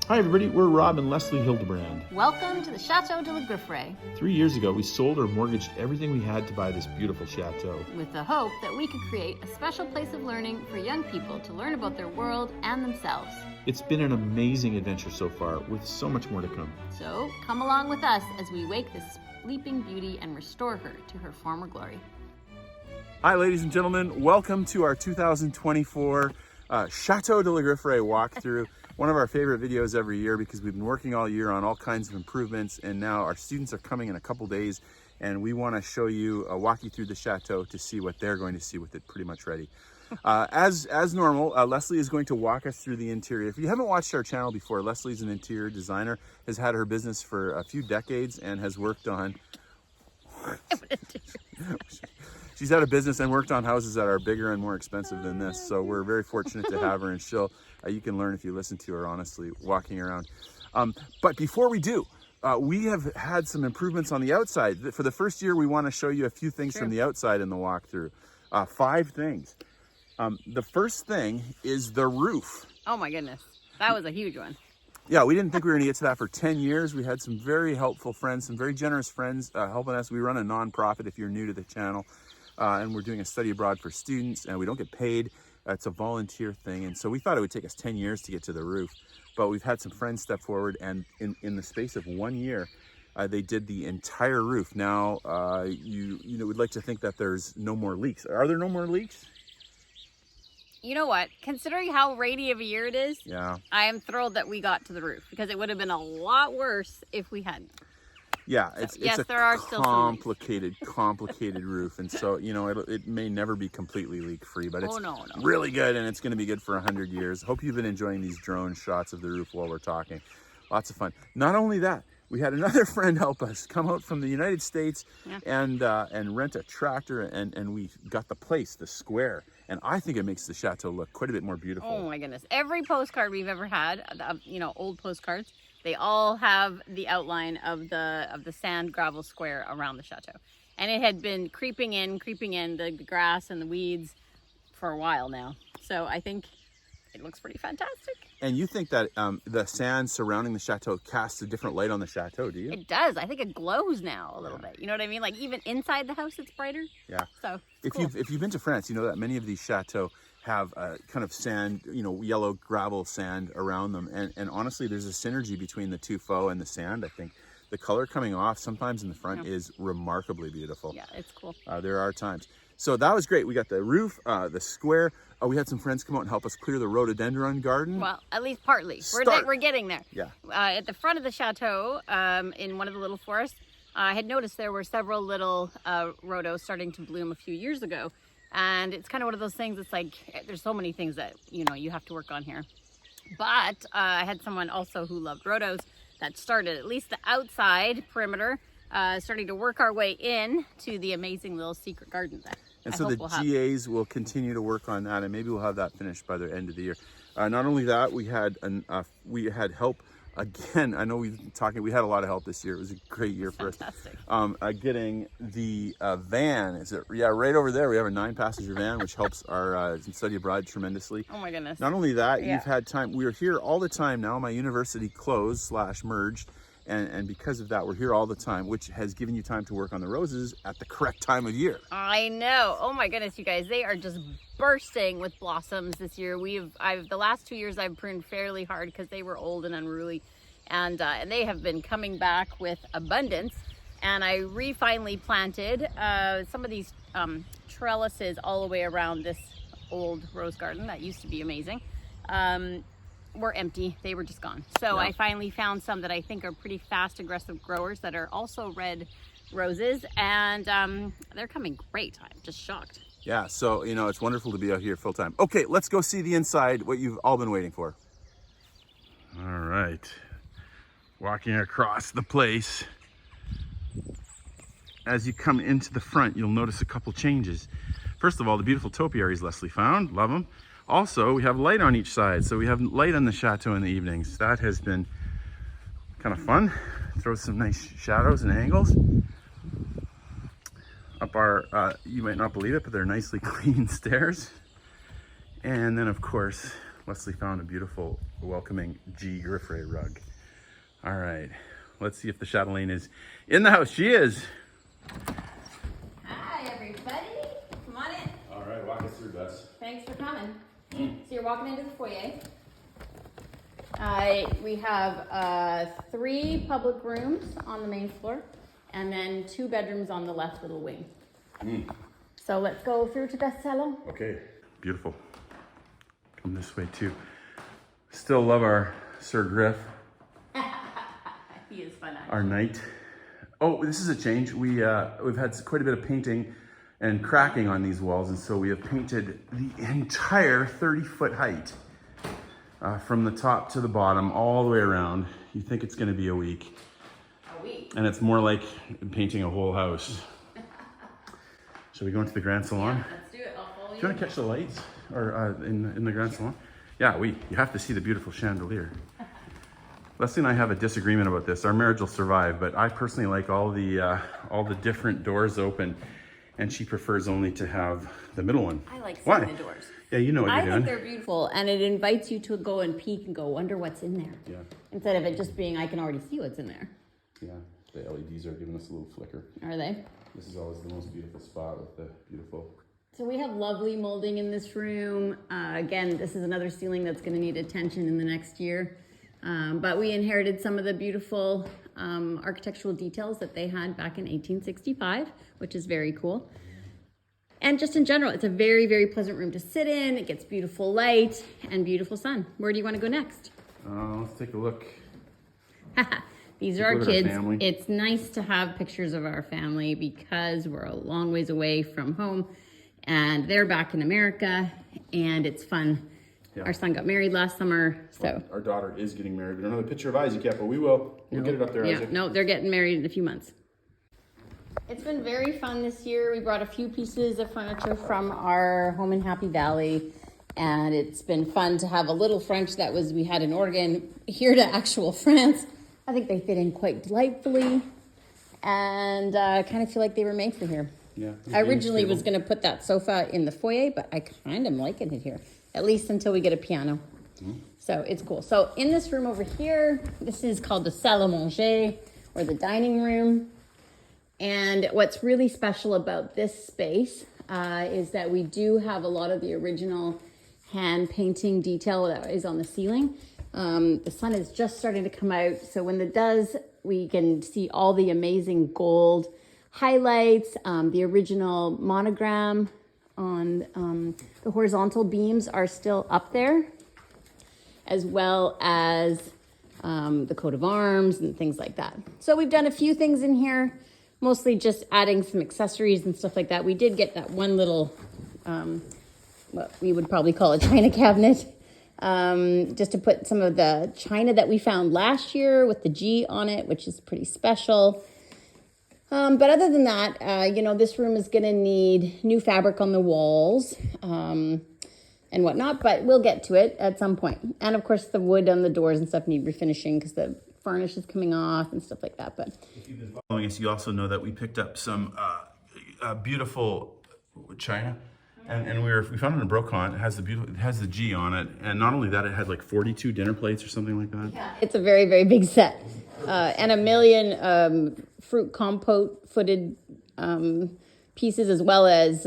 Hi everybody, we're Rob and Leslie Hildebrand. Welcome to the Château de la Grifferaie. 3 years ago, we sold or mortgaged everything we had to buy this beautiful chateau. With the hope that we could create a special place of learning for young people to learn about their world and themselves. It's been an amazing adventure so far, with so much more to come. So come along with us as we wake this sleeping beauty and restore her to her former glory. Hi ladies and gentlemen, welcome to our 2024 Château de la Grifferaie walkthrough. One of our favorite videos every year because we've been working all year on all kinds of improvements, and now our students are coming in a couple days and we want to show you, walk you through the chateau to see what they're going to see with it pretty much ready. As normal, Leslie is going to walk us through the interior. If you haven't watched our channel before, Leslie's an interior designer, has had her business for a few decades and has worked on she's had a business and worked on houses that are bigger and more expensive than this. So we're very fortunate to have her, and she'll, you can learn if you listen to her, honestly, walking around. But before we do, we have had some improvements on the outside. For the first year, we want to show you a few things from the outside in the walkthrough. 5 things. The first thing is the roof. Oh my goodness, that was a huge one. Yeah, we didn't think we were going to get to that for 10 years. We had some very helpful friends, some very generous friends helping us. We run a nonprofit if you're new to the channel. And we're doing a study abroad for students, and we don't get paid. It's a volunteer thing. And so we thought it would take us 10 years to get to the roof, but we've had some friends step forward, and in the space of 1 year, they did the entire roof. Now, you would like to think that there's no more leaks. Are there no more leaks? You know what? Considering how rainy of a year it is, yeah, I am thrilled that we got to the roof, because it would have been a lot worse if we hadn't. Yeah, So, it's yes, a there are still complicated roof, and so it may never be completely leak-free, but it's no. really good, and it's going to be good for 100 years. Hope you've been enjoying these drone shots of the roof while we're talking. Lots of fun. Not only that, we had another friend help us come out from the United States and rent a tractor, and we got the place, the square, and I think it makes the chateau look quite a bit more beautiful. Oh my goodness! Every postcard we've ever had, old postcards, they all have the outline of the sand gravel square around the chateau, and it had been creeping in the grass and the weeds for a while now. So I think it looks pretty fantastic. And you think that the sand surrounding the chateau casts a different light on the chateau, do you? It does. I think it glows now a little bit. You know what I mean? Like even inside the house, it's brighter. Yeah. So if you've been to France, you know that many of these chateaux have kind of sand, yellow gravel sand around them. And honestly, there's a synergy between the tuffeau and the sand. I think the color coming off sometimes in the front is remarkably beautiful. Yeah, it's cool. There are times. So that was great. We got the roof, the square. We had some friends come out and help us clear the rhododendron garden. Well, at least partly. We're getting there. Yeah. At the front of the chateau, in one of the little forests, I had noticed there were several little rhodos starting to bloom a few years ago. And it's kind of one of those things, it's like, there's so many things that, you have to work on here. But I had someone also who loved rhodos that started at least the outside perimeter, starting to work our way in to the amazing little secret garden that and so the GAs will continue to work on that, and maybe we'll have that finished by the end of the year. Not only that, we had help. Again, I know we had a lot of help this year. It was a great year for us. Getting the van, right over there, we have a 9-passenger van, which helps our study abroad tremendously. Oh my goodness. Not only that, you've had time, we are here all the time now. My university closed / merged, and because of that, we're here all the time, which has given you time to work on the roses at the correct time of year. I know. Oh my goodness, you guys, they are just bursting with blossoms this year. The last 2 years I've pruned fairly hard because they were old and unruly, and they have been coming back with abundance. And I finally planted some of these trellises all the way around this old rose garden that used to be amazing. Were empty. They were just gone. So I finally found some that I think are pretty fast, aggressive growers that are also red roses, and they're coming great. I'm just shocked. Yeah, so it's wonderful to be out here full time. Okay, let's go see the inside, what you've all been waiting for. All right, walking across the place. As you come into the front, you'll notice a couple changes. First of all, the beautiful topiaries Leslie found, love them. Also, we have light on each side, so we have light on the chateau in the evenings. That has been kind of fun. Throws some nice shadows and angles. Up our, you might not believe it, but they're nicely clean stairs. And then of course, Leslie found a beautiful, welcoming G. Grifferaie rug. All right, let's see if the Chatelaine is in the house. She is. Hi, everybody. Come on in. All right, walk us through, Bess. Thanks for coming. So you're walking into the foyer. We have 3 public rooms on the main floor and then 2 bedrooms on the left little wing. So let's go through to the salon. Okay, beautiful. Come this way too. Still love our Sir Griff. He is fun. Our knight. Oh, this is a change. We've had quite a bit of painting and cracking on these walls, and so we have painted the entire 30-foot height from the top to the bottom, all the way around. You think it's going to be a week. A week? And it's more like painting a whole house. Should we go into the Grand Salon? Yeah, let's do it. I'll follow you. Do you want to catch the lights or in the Grand Salon? Yeah, you have to see the beautiful chandelier. Leslie and I have a disagreement about this. Our marriage will survive, but I personally like all the different doors open, and she prefers only to have the middle one. I like seeing the doors. Yeah, you know what you're doing. I think they're beautiful, and it invites you to go and peek and go wonder what's in there. Yeah. Instead of it just being, I can already see what's in there. Yeah, the LEDs are giving us a little flicker. Are they? This is always the most beautiful spot with the beautiful. So we have lovely molding in this room. Again, this is another ceiling that's going to need attention in the next year. But we inherited some of the beautiful architectural details that they had back in 1865, which is very cool. And just in general, it's a very, very pleasant room to sit in. It gets beautiful light and beautiful sun. Where do you want to go next? Let's take a look. These are our kids. It's nice to have pictures of our family because we're a long ways away from home and they're back in America and it's fun. Yeah. Our son got married last summer, so. Our daughter is getting married. We don't have a picture of Isaac yet, but we will. We'll get it up there, yeah, Isaac. No, they're getting married in a few months. It's been very fun this year. We brought a few pieces of furniture from our home in Happy Valley, and it's been fun to have a little French that we had in Oregon here to actual France. I think they fit in quite delightfully, and I kind of feel like they were made for here. Yeah. I originally was going to put that sofa in the foyer, but I kind of liking it here, at least until we get a piano. So it's cool. So in this room over here, this is called the salle à manger, or the dining room. And what's really special about this space is that we do have a lot of the original hand painting detail that is on the ceiling. The sun is just starting to come out, so when it does, we can see all the amazing gold highlights, the original monogram on the horizontal beams are still up there, as well as the coat of arms and things like that. So we've done a few things in here, mostly just adding some accessories and stuff like that. We did get that one little, what we would probably call a china cabinet, just to put some of the china that we found last year with the G on it, which is pretty special. But other than that, this room is going to need new fabric on the walls and whatnot, but we'll get to it at some point. And of course, the wood on the doors and stuff need refinishing because the furnish is coming off and stuff like that. But if you've been following us, you also know that we picked up some beautiful china, and we found it in Brocon. It has the G on it, and not only that, it had like 42 dinner plates or something like that. Yeah. It's a very, very big set, and a million fruit compote footed pieces, as well as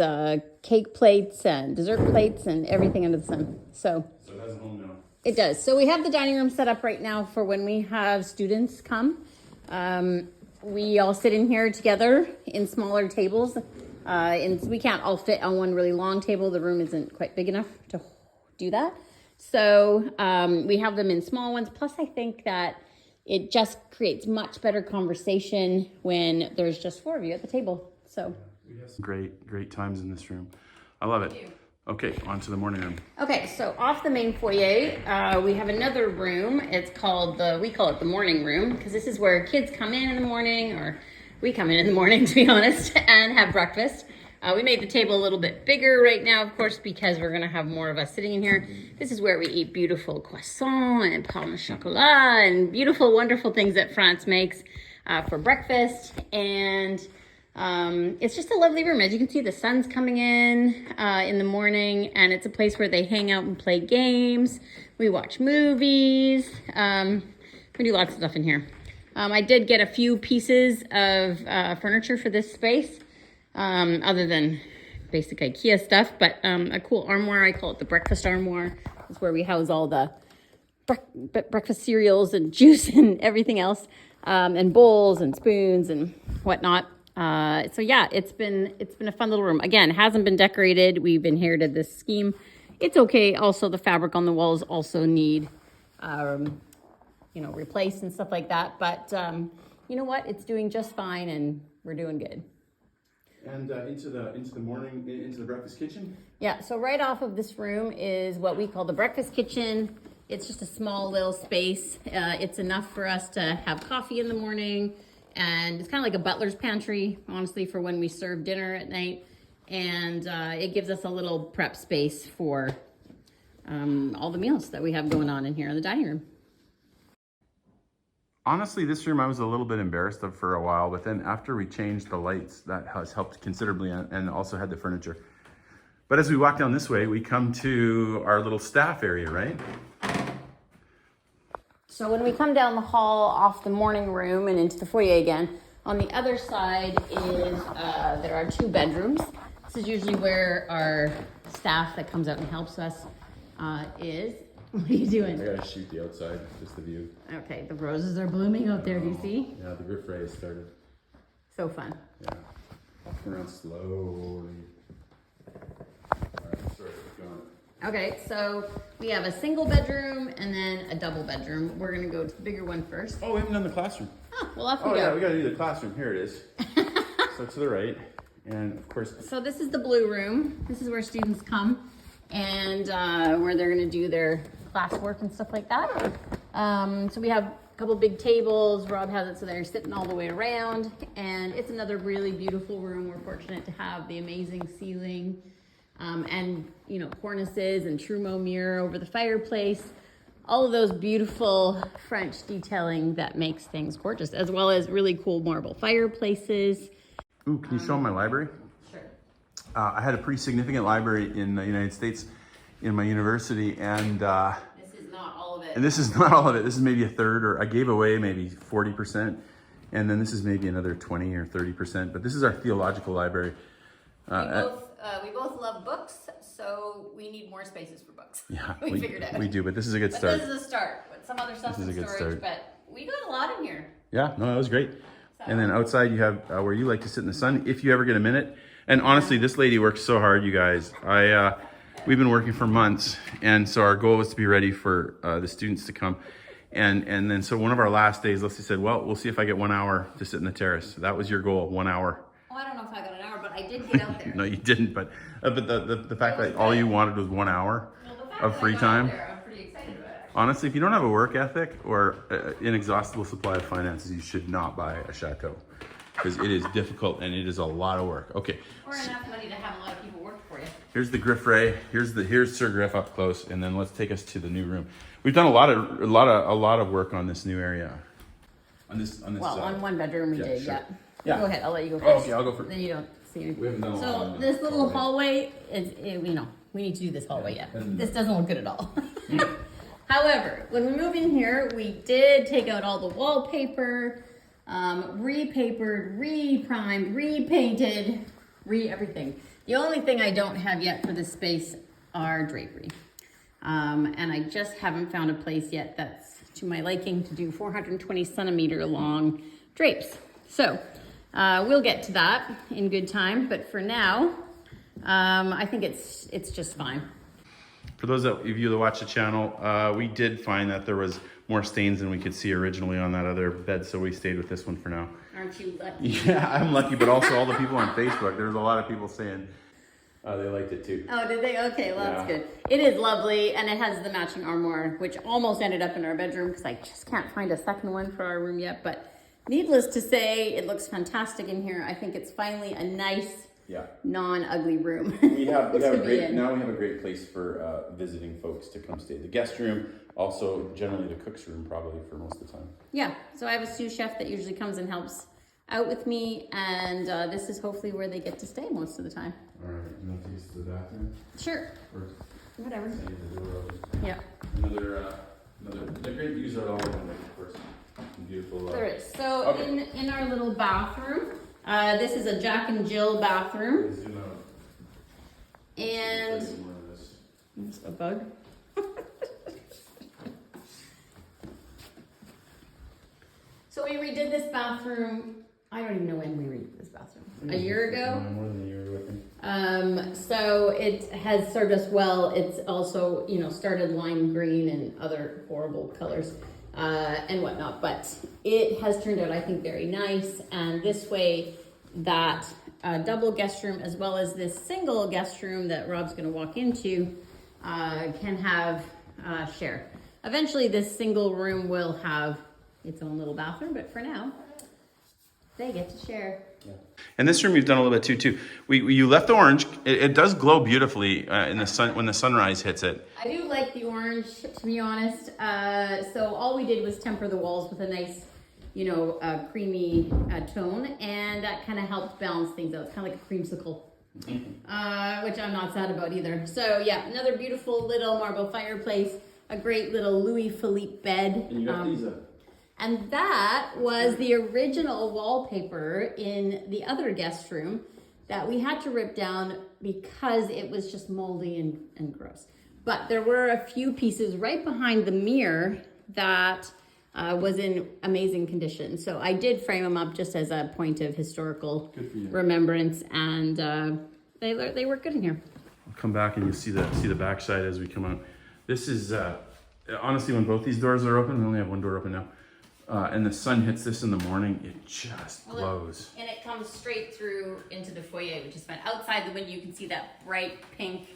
cake plates and dessert plates and everything under the sun. So it has a home now. It does. So we have the dining room set up right now for when we have students come. We all sit in here together in smaller tables. And we can't all fit on one really long table. The room isn't quite big enough to do that. So we have them in small ones. Plus, I think that it just creates much better conversation when there's just 4 of you at the table. So we have some great times in this room. I love it. Okay, on to the morning room. Okay, so off the main foyer, we have another room. It's called we call it the morning room, because this is where kids come in the morning, or we come in the morning, to be honest, and have breakfast. We made the table a little bit bigger right now, of course, because we're going to have more of us sitting in here. This is where we eat beautiful croissants and pain au chocolat and beautiful, wonderful things that France makes for breakfast. And It's just a lovely room. As you can see, the sun's coming in the morning, and it's a place where they hang out and play games. We watch movies. We do lots of stuff in here. I did get a few pieces of furniture for this space, other than basic IKEA stuff, but a cool armoire. I call it the breakfast armoire. It's where we house all the breakfast cereals and juice and everything else, and bowls and spoons and whatnot. So yeah, it's been a fun little room. Again, hasn't been decorated. We've inherited this scheme. It's okay. Also, the fabric on the walls also need, replaced and stuff like that. But you know what? It's doing just fine, and we're doing good. And into the breakfast kitchen? Yeah, so right off of this room is what we call the breakfast kitchen. It's just a small little space. It's enough for us to have coffee in the morning, and it's kind of like a butler's pantry, honestly, for when we serve dinner at night. And it gives us a little prep space for all the meals that we have going on in here in the dining room. Honestly, this room I was a little bit embarrassed of for a while, but then after we changed the lights, that has helped considerably, and also had the furniture. But as we walk down this way, we come to our little staff area, right? So when we come down the hall off the morning room and into the foyer again, on the other side is, there are 2 bedrooms. This is usually where our staff that comes out and helps us is. What are you doing? I gotta shoot the outside, just the view. Okay, the roses are blooming out there, do you see? Yeah, the Grifferaie has started. So fun. Yeah. Walking around slowly. Alright, sorry, keep going. Okay, so we have a single bedroom and then a double bedroom. We're gonna go to the bigger one first. Oh, we haven't done the classroom. Oh, well, off we Oh go. yeah, we gotta do the classroom. Here it is. So to the right, and of course. So this is the blue room. This is where students come, and where they're gonna do their classwork and stuff like that. So we have a couple big tables. Rob has it so they're sitting all the way around, and it's another really beautiful room. We're fortunate to have the amazing ceiling, and cornices and Trumeau mirror over the fireplace. All of those beautiful French detailing that makes things gorgeous, as well as really cool marble fireplaces. Ooh, can you show them my library? Sure. I had a pretty significant library in the United States in my university, and This is not all of it. this is not all of it. This is maybe a third, or I gave away maybe 40%, and then this is maybe another 20 or 30%. But this is our theological library. We both love books, so we need more spaces for books. Yeah, we figured out. We do, but this is a good But start. this is a start. But some other stuff's This is in a good storage, start. but we got a lot in here. Yeah, no, that was great. And then outside you have where you like to sit in the sun if you ever get a minute. And honestly, this lady works so hard, you guys. We've been working for months, and so our goal was to be ready for the students to come. And then so one of our last days, Leslie said, well, we'll see if I get 1 hour to sit in the terrace. That was your goal, 1 hour. Oh, I don't know if I got an hour, but I did get out there. No, you didn't, but the fact that all you wanted was 1 hour of free time. I'm pretty excited about it. Honestly, if you don't have a work ethic or an inexhaustible supply of finances, you should not buy a Chateau, because it is difficult and it is a lot of work. Okay. Or enough money to have a lot of people work for you. Here's the Grifferaie. Here's Sir Griff up close, and then let's take us to the new room. We've done a lot of work on this new area. On this. Well, on one bedroom we did, sure. yeah. Yeah. Go ahead, I'll let you go first. Oh, okay, I'll go first. Then you don't see anything. We haven't done a lot So on this the little hallway. hallway, we need to do this hallway yet. doesn't- This doesn't look good at all. However, when we moved in here, we did take out all the wallpaper, repapered, re-primed, repainted, everything. The only thing I don't have yet for this space are drapery. And I just haven't found a place yet that's to my liking to do 420 centimeter long drapes. So we'll get to that in good time, but for now, I think it's just fine. For those of you that watch the channel, we did find that there was more stains than we could see originally on that other bed, so we stayed with this one for now. Aren't you lucky? Yeah, I'm lucky, but also all the people on Facebook, there's a lot of people saying they liked it too. Oh, did they? Okay, well, that's Yeah. good. It is lovely, and it has the matching armoire, which almost ended up in our bedroom because I just can't find a second one for our room yet. But needless to say, it looks fantastic in here. I think it's finally a nice, non-ugly room. We have a great in. now. We have a great place for visiting folks to come stay. The guest room, also generally the cook's room, probably for most of the time. Yeah, so I have a sous chef that usually comes and helps out with me, and this is hopefully where they get to stay most of the time. All right, you want to take us to the bathroom? Sure. Or Whatever. leave the door open? Yeah. Another, the great views are all around, of course. Beautiful. There is. So Okay. in our little bathroom, this is a Jack and Jill bathroom. Zoom out. And More of this. there's a bug. So we redid this bathroom. I don't even know when we redid this bathroom. A year ago. More than a year ago, I think. So it has served us well. It's also, you know, started lime green and other horrible colors and whatnot, but it has turned out, I think, very nice. And this way, that double guest room, as well as this single guest room that Rob's going to walk into, can have share. Eventually, this single room will have its own little bathroom, but for now, they get to share. Yeah. And this room you've done a little bit too. You left the orange. It does glow beautifully in the sun when the sunrise hits it. I do like the orange, to be honest. So all we did was temper the walls with a nice, you know, creamy tone, and that kind of helped balance things out. It's kind of like a creamsicle, which I'm not sad about either. So yeah, another beautiful little marble fireplace, a great little Louis Philippe bed. And you got these up. And that was the original wallpaper in the other guest room that we had to rip down because it was just moldy and gross. But there were a few pieces right behind the mirror that was in amazing condition. So I did frame them up just as a point of historical remembrance, and they work good in here. I'll come back and you'll see the backside as we come out. This is honestly, when both these doors are open, we only have one door open now. And the sun hits this in the morning, it just glows. And it comes straight through into the foyer, which is fun. Outside the window, you can see that bright pink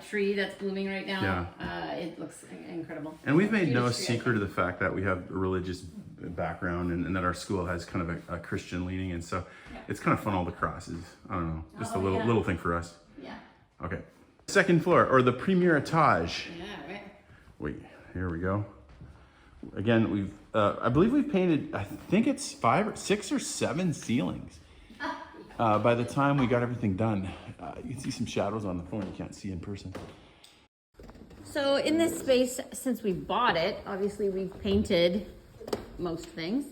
tree that's blooming right now. Yeah. It looks incredible. And we've made no secret of the fact that we have a religious background and that our school has kind of a Christian leaning. And so it's kind of fun all the crosses. I don't know, just a little thing for us. Yeah. Okay. Second floor, or the premier etage. Yeah, right. Wait, here we go. Again, we've I believe we've painted, I think it's 6 or 7 ceilings by the time we got everything done. You can see some shadows on the phone you can't see in person. So in this space, since we bought it, obviously we've painted most things.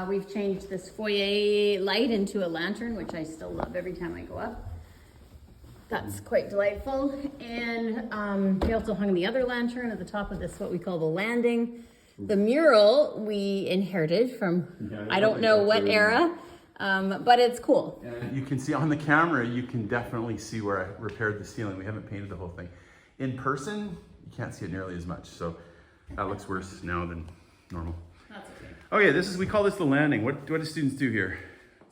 We've changed this foyer light into a lantern, which I still love every time I go up. That's quite delightful. And we also hung the other lantern at the top of this, what we call the landing. The mural we inherited from, I don't know what era, but it's cool. And you can see on the camera, you can definitely see where I repaired the ceiling. We haven't painted the whole thing. In person, you can't see it nearly as much. So that looks worse now than normal. That's okay. Okay, we call this the landing. What do students do here?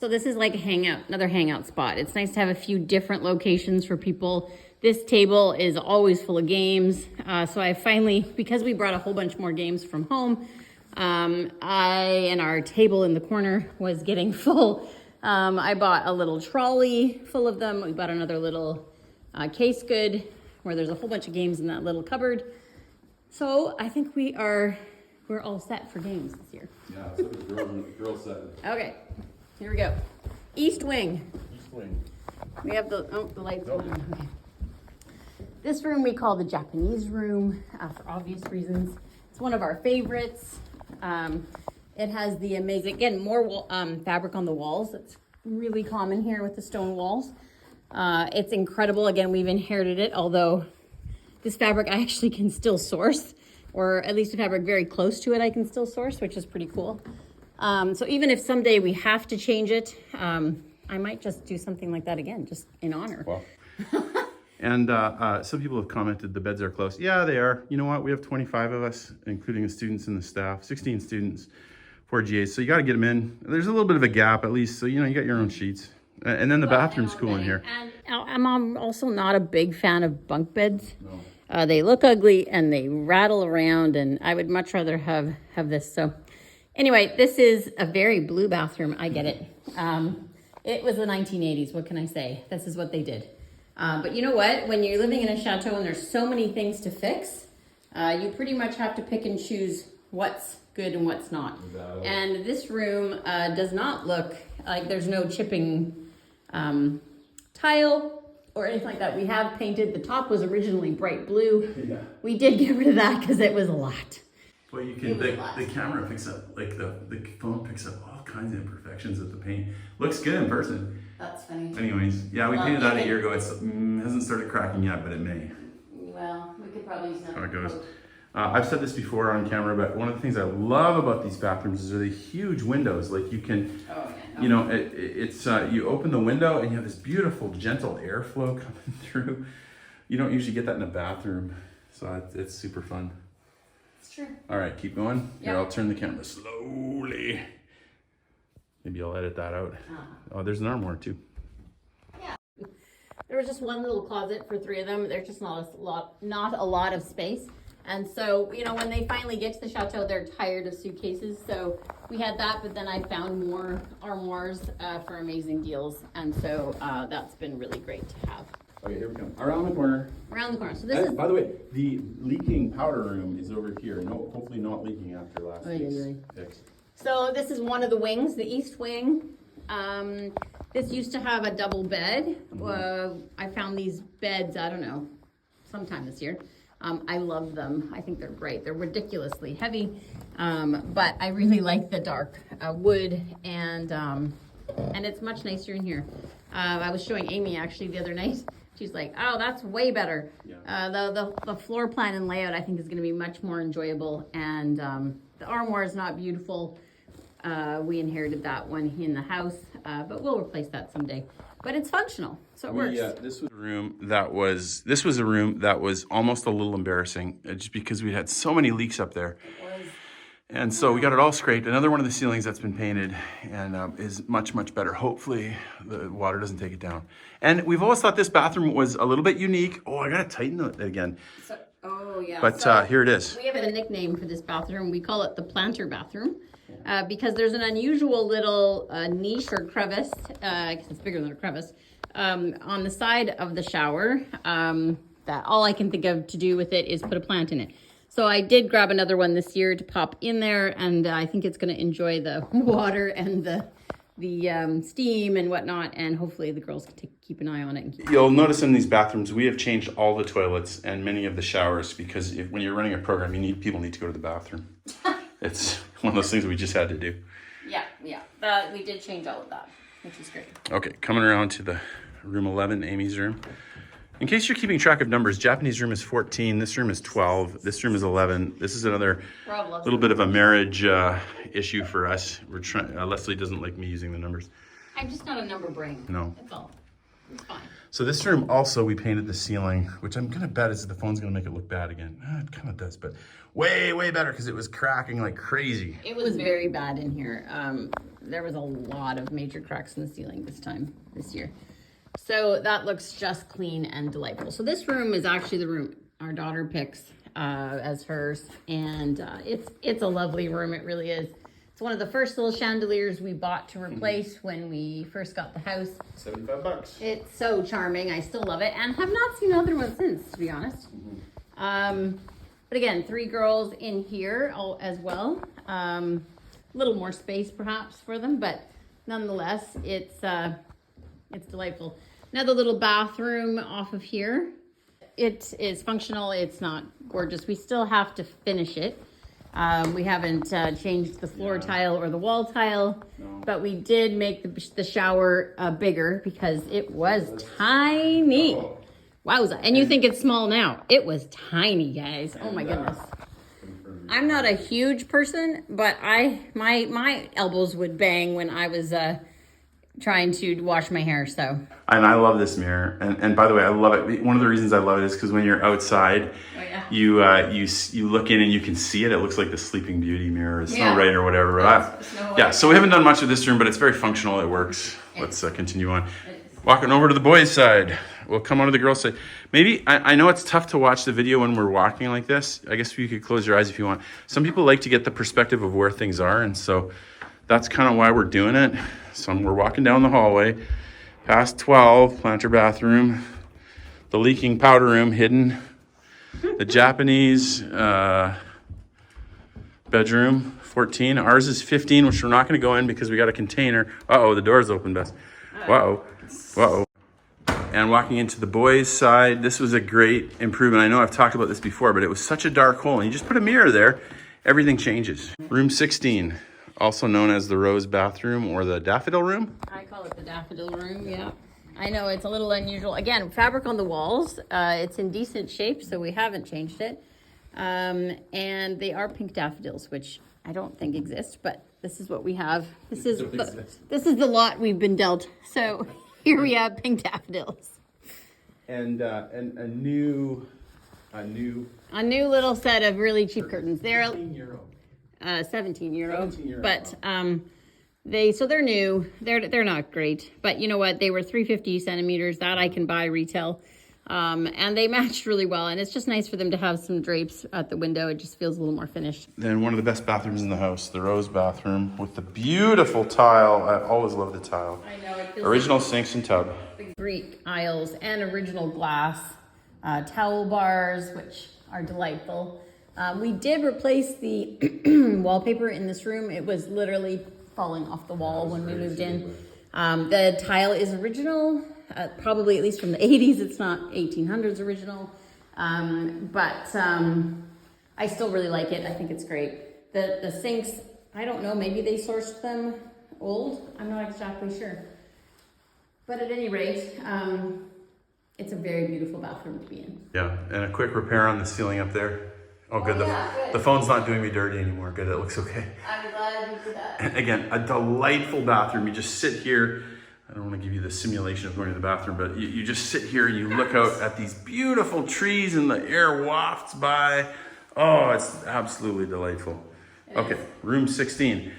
So this is like a hangout, another hangout spot. It's nice to have a few different locations for people. This table is always full of games. So I finally, because we brought a whole bunch more games from home, and our table in the corner was getting full. I bought a little trolley full of them. We bought another little case good where there's a whole bunch of games in that little cupboard. So I think we're all set for games this year. Yeah, it's like a girl set. Okay, here we go. East wing. East wing. We have the lights on. Okay. This room we call the Japanese room for obvious reasons. It's one of our favorites. It has the amazing, again, more fabric on the walls. It's really common here with the stone walls. It's incredible. Again, we've inherited it, although this fabric I actually can still source, or at least a fabric very close to it I can still source, which is pretty cool. So even if someday we have to change it, I might just do something like that again, just in honor. Wow. And some people have commented the beds are close. Yeah, they are. You know what? We have 25 of us, including the students and the staff, 16 students, 4 GAs. So you got to get them in. There's a little bit of a gap at least. So, you know, you got your own sheets. And then the bathroom's cool in here. And I'm also not a big fan of bunk beds. No. They look ugly and they rattle around, and I would much rather have this. So anyway, this is a very blue bathroom. I get it. It was the 1980s. What can I say? This is what they did. But you know what? When you're living in a chateau and there's so many things to fix, you pretty much have to pick and choose what's good and what's not. And this room does not look like there's no chipping tile or anything like that. We have painted, the top was originally bright blue. Yeah. We did get rid of that because it was a lot. Well, you can, the camera picks up, like the phone picks up all kinds of imperfections of the paint. Looks good in person. That's funny. Anyways, yeah, we painted that a year ago. It hasn't started cracking yet, but it may. Well, we could probably use How it goes. I've said this before on camera, but one of the things I love about these bathrooms is the huge windows. Like you can, you know, it's you open the window and you have this beautiful, gentle airflow coming through. You don't usually get that in a bathroom, so it's super fun. It's true. All right, keep going. Here, Yep. I'll turn the camera slowly. Maybe I'll edit that out. Oh, there's an armoire too. Yeah. There was just one little closet for 3 of them. There's just not a lot of space. And so, you know, when they finally get to the chateau, they're tired of suitcases. So we had that, but then I found more armoires for amazing deals. And so that's been really great to have. Okay, here we come. Around the corner. Around the corner. So this And, is... by the way, the leaking powder room is over here. No, hopefully not leaking after last Oh, yeah, week's yeah. fix. So this is one of the wings, the east wing. This used to have a double bed. I found these beds, I don't know, sometime this year. I love them. I think they're great. They're ridiculously heavy, but I really like the dark wood, and it's much nicer in here. I was showing Amy actually the other night. She's like, "Oh, that's way better." Yeah. The floor plan and layout I think is going to be much more enjoyable, and the armoire is not beautiful. We inherited that one in the house, but we'll replace that someday. But it's functional, so it works. Yeah, this was a room that was almost a little embarrassing, just because we had so many leaks up there. And so we got it all scraped. Another one of the ceilings that's been painted and is much, much better. Hopefully the water doesn't take it down. And we've always thought this bathroom was a little bit unique. Oh, I gotta tighten it again. So, oh yeah. But so here it is. We have a nickname for this bathroom. We call it the planter bathroom. Because there's an unusual little niche or crevice, because it's bigger than a crevice, on the side of the shower, that all I can think of to do with it is put a plant in it. So I did grab another one this year to pop in there, and I think it's going to enjoy the water and the steam and whatnot, and hopefully the girls can keep an eye on it. You'll notice in these bathrooms, we have changed all the toilets and many of the showers, because when you're running a program, people need to go to the bathroom. It's one of those things we just had to do. Yeah. We did change all of that, which is great. Okay, coming around to the room 11, Amy's room. In case you're keeping track of numbers, Japanese room is 14, this room is 12, this room is 11. This is another little bit of a marriage issue for us. We're trying. Leslie doesn't like me using the numbers. I'm just not a number brain. No. That's all. It's fine. So this room also, we painted the ceiling, which I'm gonna bet is the phone's gonna make it look bad again. It kind of does, but way, way better, because it was cracking like crazy. It was very bad in here. There was a lot of major cracks in the ceiling this year. So that looks just clean and delightful. So this room is actually the room our daughter picks as hers, and it's a lovely room. It really is. It's one of the first little chandeliers we bought to replace when we first got the house. $75. It's so charming. I still love it, and have not seen another one since, to be honest. But again, 3 girls in here as well. A little more space perhaps for them, but nonetheless, it's delightful. Another little bathroom off of here. It is functional. It's not gorgeous. We still have to finish it. We haven't changed the floor tile or the wall tile, but we did make the shower bigger because it was tiny. Oh. Wowza. And you think it's small now. It was tiny, guys. Oh my goodness. I'm not a huge person, but my elbows would bang when I was trying to wash my hair, so. And I love this mirror. And by the way, I love it. One of the reasons I love it is because when you're outside, you look in and you can see it. It looks like the Sleeping Beauty mirror, Snow White or whatever. Yeah, so we haven't done much with this room, but it's very functional. It works. Let's continue on. Walking over to the boys' side. We'll come on to the girls' side. Maybe, I know it's tough to watch the video when we're walking like this. I guess you could close your eyes if you want. Some people like to get the perspective of where things are, and so that's kind of why we're doing it. So we're walking down the hallway, past 12, planter bathroom, the leaking powder room hidden, the Japanese bedroom, 14. Ours is 15, which we're not going to go in because we got a container. Uh-oh, the door's open, Bess. Uh-oh. Uh-oh. And walking into the boys' side, this was a great improvement. I know I've talked about this before, but it was such a dark hole. And you just put a mirror there, everything changes. Room 16, also known as the rose bathroom or the daffodil room. I call it the daffodil room, yeah. I know it's a little unusual. Again, fabric on the walls. It's in decent shape, so we haven't changed it. And they are pink daffodils, which I don't think exist, but this is what we have. This is the lot we've been dealt. So here we have pink daffodils. And a new little set of really cheap curtains. They're 17 euro. 17 euro. 17 euro. But they're new. They're not great. But you know what? They were 350 centimeters. That I can buy retail. And they matched really well. And it's just nice for them to have some drapes at the window. It just feels a little more finished. Then one of the best bathrooms in the house, the rose bathroom with the beautiful tile. I always love the tile. I know. It feels Original sinks and tub. the Greek aisles and original glass towel bars, which are delightful. We did replace the wallpaper in this room. It was literally falling off the wall when we moved in. The tile is original, probably at least from the 80s. It's not 1800s original, but I still really like it. I think it's great. The sinks, I don't know, maybe they sourced them old. I'm not exactly sure. But at any rate, it's a very beautiful bathroom to be in. Yeah, and a quick repair on the ceiling up there. Oh, good. Yeah, good. The phone's not doing me dirty anymore. Good, it looks okay. I'm glad you did that. And again, a delightful bathroom. You just sit here. I don't want to give you the simulation of going to the bathroom, but you just sit here and you look out at these beautiful trees and the air wafts by. Oh, it's absolutely delightful. Okay, room 16,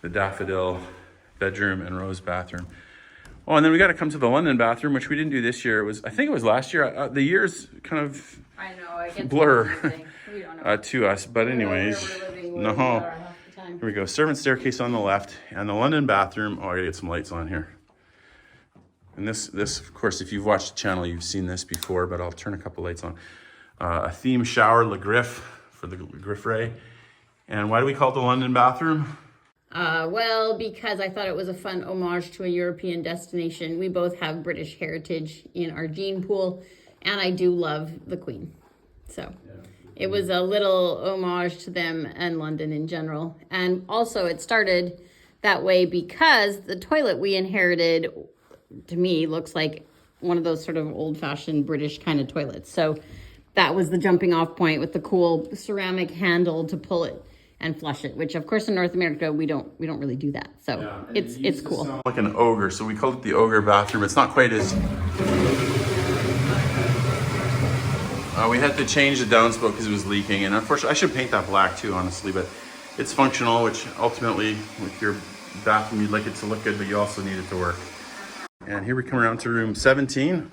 the daffodil bedroom and rose bathroom. Oh, and then we got to come to the London bathroom, which we didn't do this year. I think it was last year. The years kind of I know, I get blur we don't know. to us. But anyways, no. Here we go. Servant staircase on the left and the London bathroom. Oh, I gotta get some lights on here. And this, of course, if you've watched the channel, you've seen this before, but I'll turn a couple lights on. A theme shower, Le Griff, for the Grifferaie. And why do we call it the London bathroom? Well, because I thought it was a fun homage to a European destination. We both have British heritage in our gene pool, and I do love the Queen. So it was a little homage to them and London in general. And also it started that way because the toilet we inherited, to me, looks like one of those sort of old-fashioned British kind of toilets. So that was the jumping off point with the cool ceramic handle to pull it and flush it, which of course in North America we don't really do that. So it's cool. Like an ogre, so we called it the ogre bathroom. It's not quite as. We had to change the downspout because it was leaking, and unfortunately, I should paint that black too, honestly. But it's functional, which ultimately, with your bathroom, you'd like it to look good, but you also need it to work. And here we come around to room 17,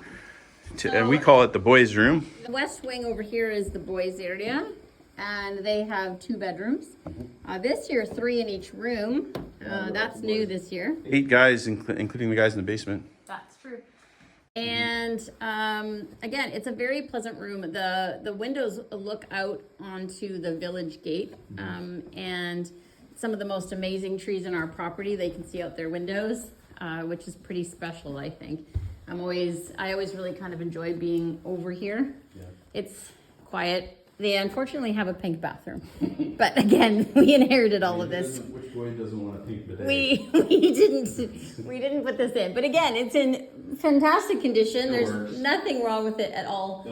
and we call it the boys' room. The west wing over here is the boys' area. And they have 2 bedrooms. This year, 3 in each room. That's new this year. 8 guys, including the guys in the basement. That's true. And again, it's a very pleasant room. The windows look out onto the village gate. And some of the most amazing trees in our property, they can see out their windows, which is pretty special, I think. I always really kind of enjoy being over here. Yeah. It's quiet. They unfortunately have a pink bathroom, but again, we inherited all of this. Which boy doesn't want a pink bidet? We didn't put this in, but again, it's in fantastic condition. There's nothing wrong with it at all.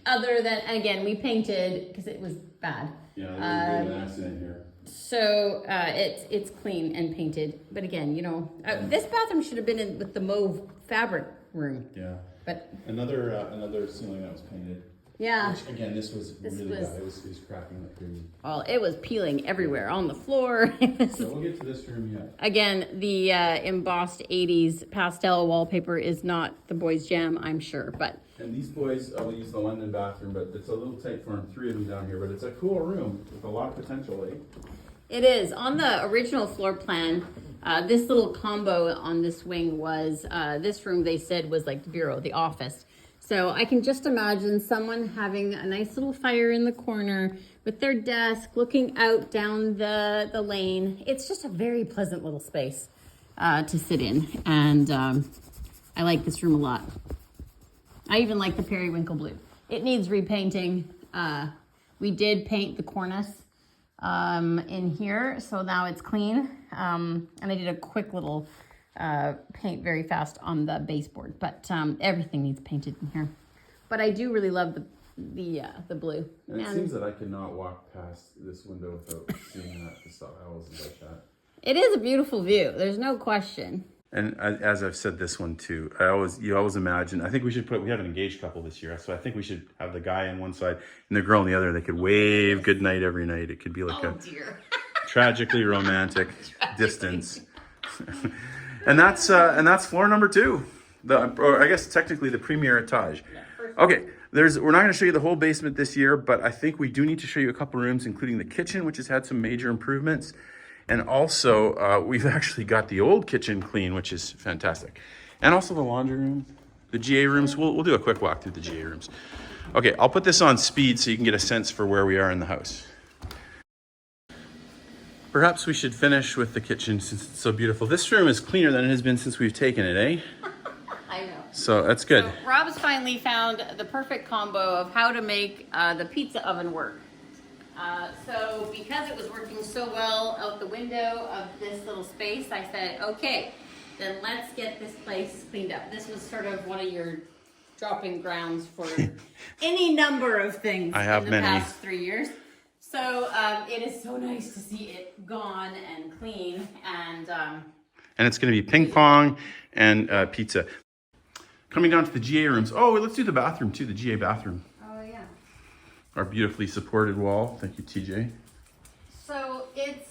Other than, and again, we painted because it was bad. Yeah, there was an accident here. So it's clean and painted, but again, you know, this bathroom should have been in with the mauve fabric room. Yeah, but another ceiling that was painted. Yeah. Which, again, this was really bad. It was cracking like crazy. Well, it was peeling everywhere on the floor. So we'll get to this room yet. Again, the embossed 80s pastel wallpaper is not the boys' jam, I'm sure, but. And these boys, I will use the London bathroom, but it's a little tight for them. 3 of them down here, but it's a cool room with a lot of potential, eh? It is. On the original floor plan, this little combo on this wing was, this room they said was like the bureau, the office. So I can just imagine someone having a nice little fire in the corner with their desk, looking out down the lane. It's just a very pleasant little space to sit in. And I like this room a lot. I even like the periwinkle blue. It needs repainting. We did paint the cornice in here, so now it's clean. And I did a quick little paint very fast on the baseboard, but everything needs painted in here. But I do really love the blue. And it seems that I cannot walk past this window without seeing that to stop owls and like that. It is a beautiful view. There's no question. And as I've said this one too, you always imagine, I think we have an engaged couple this year, so I think we should have the guy on one side and the girl on the other. They could wave good night every night. It could be like tragically romantic distance. and that's floor number 2. Or I guess technically the premier etage. Okay, we're not going to show you the whole basement this year, but I think we do need to show you a couple rooms, including the kitchen, which has had some major improvements. And also, we've actually got the old kitchen clean, which is fantastic. And also the laundry room, the GA rooms. We'll do a quick walk through the GA rooms. Okay, I'll put this on speed so you can get a sense for where we are in the house. Perhaps we should finish with the kitchen since it's so beautiful. This room is cleaner than it has been since we've taken it, eh? I know. So that's good. So Rob's finally found the perfect combo of how to make the pizza oven work. So because it was working so well out the window of this little space, I said, okay, then let's get this place cleaned up. This was sort of one of your dropping grounds for any number of things in the past 3 years. So it is so nice to see it gone and clean. And it's going to be ping pong and pizza. Coming down to the GA rooms. Oh, let's do the bathroom too, the GA bathroom. Our beautifully supported wall. Thank you, TJ. So it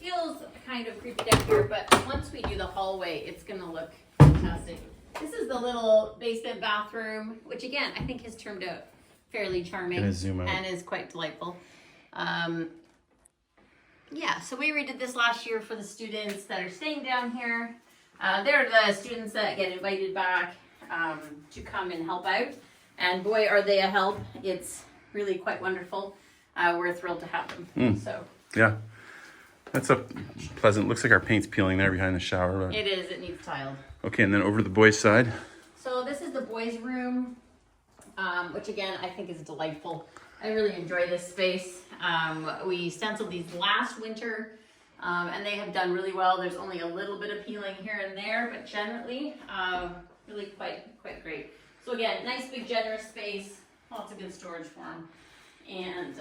feels kind of creepy down here, but once we do the hallway, it's gonna look fantastic. This is the little basement bathroom, which again, I think has turned out fairly charming and is quite delightful. Yeah, so we redid this last year for the students that are staying down here. They're the students that get invited back to come and help out. And boy, are they a help. It's really quite wonderful. We're thrilled to have them. So yeah, that's a pleasant. Looks like our paint's peeling there behind the shower. But... It is. It needs tiled. Okay, and then over to the boys' side. So this is the boys' room, which again I think is delightful. I really enjoy this space. We stenciled these last winter, and they have done really well. There's only a little bit of peeling here and there, but generally, really quite great. So again, nice big generous space. Lots of good storage for them. And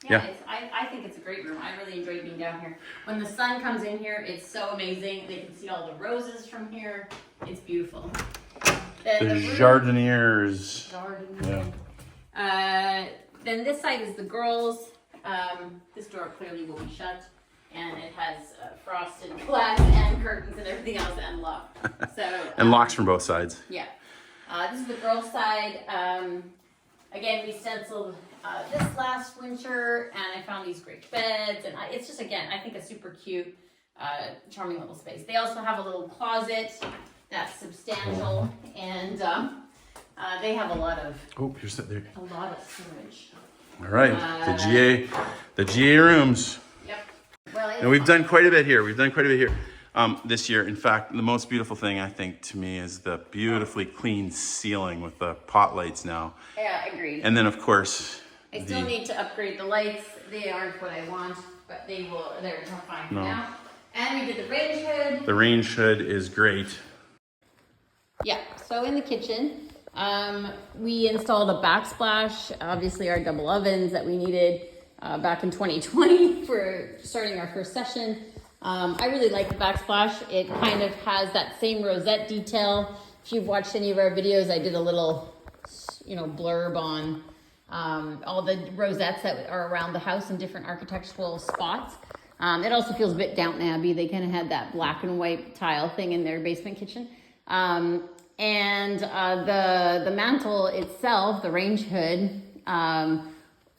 I think it's a great room. I really enjoy being down here. When the sun comes in here, it's so amazing. They can see all the roses from here. It's beautiful. The jardiniers. Yeah. Then this side is the girls. This door clearly will be shut. And it has frosted glass and curtains and everything else and lock. So, and locks from both sides. Yeah. This is the girls' side. Again, we stenciled this last winter, and I found these great beds, and it's just, again, I think a super cute, charming little space. They also have a little closet that's substantial, and they have a lot of storage. All right, the GA rooms. Yep. Well, and we've done quite a bit here. This year. In fact, the most beautiful thing, I think, to me is the beautifully clean ceiling with the pot lights now. Yeah, agreed. And then, of course, I still need to upgrade the lights. They aren't what I want, but they're fine for now. And we did the range hood. The range hood is great. Yeah, so in the kitchen, we installed a backsplash, obviously our double ovens that we needed back in 2020 for starting our first session. I really like the backsplash. It kind of has that same rosette detail. If you've watched any of our videos, I did a little, blurb on all the rosettes that are around the house in different architectural spots. It also feels a bit Downton Abbey. They kind of had that black and white tile thing in their basement kitchen. And the mantle itself, the range hood,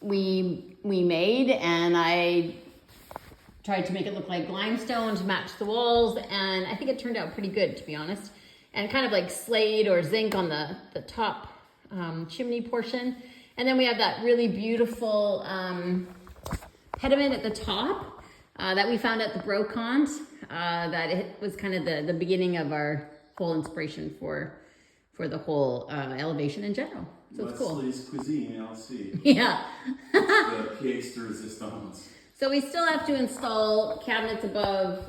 we made, and I tried to make it look like limestone to match the walls, and I think it turned out pretty good, to be honest. And kind of like slate or zinc on the top chimney portion. And then we have that really beautiful pediment at the top that we found at the Brocante. That it was kind of the beginning of our whole inspiration for the whole elevation in general. So it's cool. Leslie's Cuisine, LC. Yeah. The pièce de résistance. So we still have to install cabinets above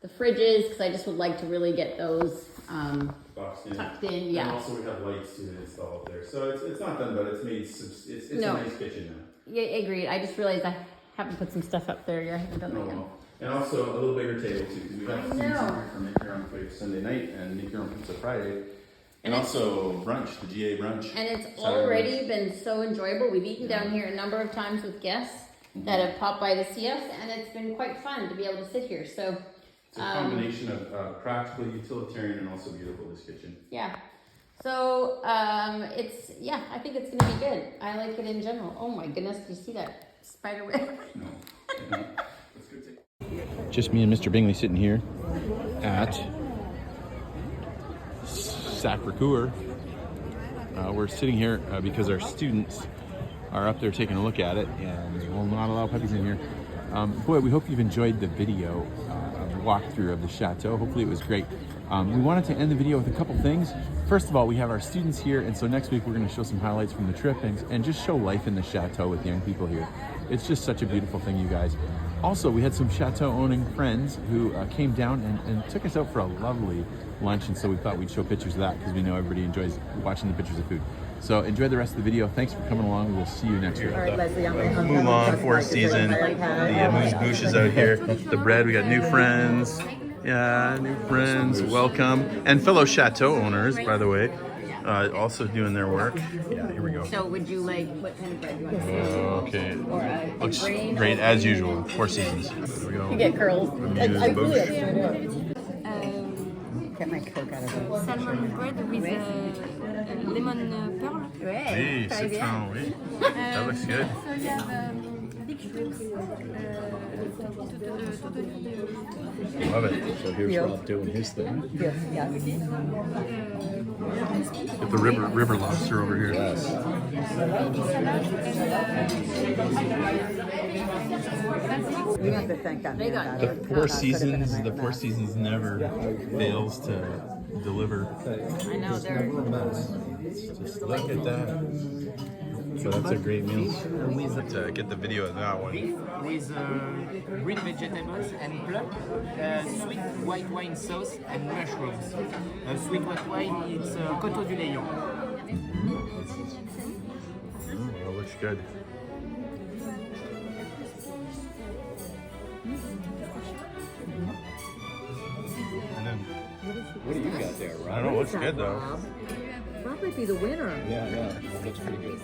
the fridges because I just would like to really get those tucked in. Yeah. And also we have lights to install up there. So it's not done, but it's made it's No. a nice kitchen now. Yeah, agreed. I just realized I haven't put some stuff up there. Yeah, I haven't done that yet. And also a little bigger table too, because we got students in here for Make Your Own Food Sunday night and Make Your Own Pizza Friday. And also brunch, the GA brunch. And it's already been so enjoyable. We've eaten down here a number of times with guests that have popped by to see us, and it's been quite fun to be able to sit here. So it's a combination of practical, utilitarian, and also beautiful, this kitchen. Yeah. So I think it's gonna be good. I like it in general. Oh my goodness, do you see that spider web? No. That's good. Just me and Mr. Bingley sitting here at Sacré-Cœur. We're sitting here because our students are up there taking a look at it, and we'll not allow puppies in here. Boy, we hope you've enjoyed the video of the walkthrough of the Chateau. Hopefully it was great. We wanted to end the video with a couple things. First of all, we have our students here, and so next week we're going to show some highlights from the trip and just show life in the Chateau with young people here. It's just such a beautiful thing, you guys. Also, we had some Chateau owning friends who came down and took us out for a lovely lunch, and so we thought we'd show pictures of that because we know everybody enjoys watching the pictures of food. So enjoy the rest of the video. Thanks for coming along. We'll see you next week. All right, Leslie, Moulin, Four Seasons, the amuse-bouche is out here. The bread, we got new friends. Yeah, new friends, welcome. And fellow Chateau owners, by the way, also doing their work. Yeah, here we go. So would you like, what kind of bread you want? Okay. Or a Looks grain? great, as usual. Four Seasons. Here we go. You get curls. Amuse-bouche. Get my Coke out of it. Salmon bread with lemon pearl. Oui, citron, oui. That looks good. So you have big shrimps, Love it. So here's Rob doing his thing. Yes, yes. Get the river lobster over here. Yes. We have to thank that man about The it. Four Could've been a Seasons, the nightmare. Four Seasons never fails to deliver. I know, they're... Just look at that. So that's a great meal. To get the video of that one. With green vegetables and plum, sweet white wine sauce and mushrooms. Sweet white wine, it's Château du Lion. That looks good. And then, What do you got there, Rob? I don't know, looks good though. Rob might be the winner. Yeah, looks pretty good.